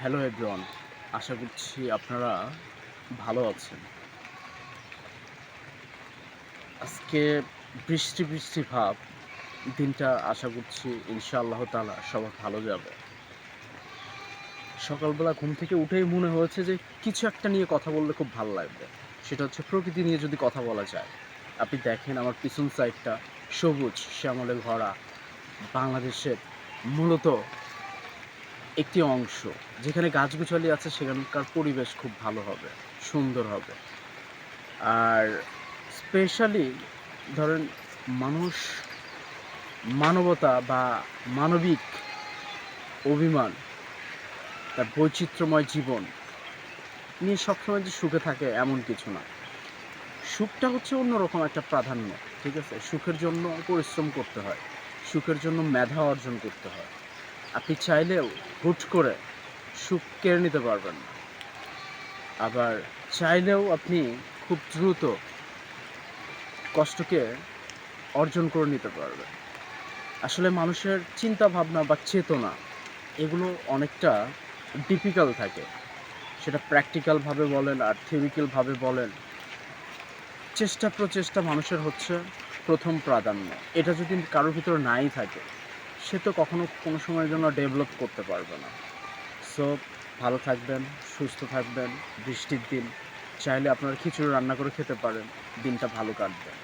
Hello everyone, আশা করছি আপনারা ভালো আছেন। আজকে বৃষ্টি বৃষ্টি ভাব, দিনটা আশা করছি ইনশাআল্লাহ তাআলা সবার ভালো যাবে। সকালবেলা ঘুম থেকে উঠেই মনে হয়েছে যে কিছু একটা নিয়ে কথা বললে খুব ভালো লাগবে। সেটা হচ্ছে প্রকৃতি নিয়ে যদি কথা বলা যায়। আপনি দেখেন আমার পিছন সাইডটা সবুজ শ্যামলে ভরা। বাংলাদেশের মূলত একটি অংশ যেখানে গাছগাছালি আছে, সেখানকার পরিবেশ খুব ভালো হবে, সুন্দর হবে। আর স্পেশালি ধরেন মানুষ মানবতা বা মানবিক অভিমান, তার বৈচিত্র্যময় জীবন নিয়ে সবসময় যে সুখে থাকে এমন কিছু না। সুখটা হচ্ছে অন্যরকম একটা প্রাধান্য। ঠিক আছে? সুখের জন্য পরিশ্রম করতে হয়। সুখের জন্য মেধা অর্জন করতে হয়। আপনি চাইলেও হুট করে সুখ কেড়ে নিতে পারবেন না। আবার চাইলেও আপনি খুব দ্রুত কষ্টকে অর্জন করে নিতে পারবেন। আসলে মানুষের চিন্তা ভাবনা বা চেতনা এগুলো অনেকটা ডিফিকাল্ট থাকে। সেটা প্র্যাকটিক্যাল ভাবে বলেন আর থিওরিক্যাল ভাবে বলেন। চেষ্টা প্রচেষ্টা মানুষের হচ্ছে প্রথম প্রাধান্য। এটা যদি কারোর ভিতরে নাই থাকে, সে তো কখনো কোনো সময়ের জন্য ডেভেলপ করতে পারবে না। সো ভালো থাকবেন, সুস্থ থাকবেন। বৃষ্টির দিন চাইলে আপনারা খিচুড়ি রান্না করে খেতে পারেন। দিনটা ভালো কাটবে।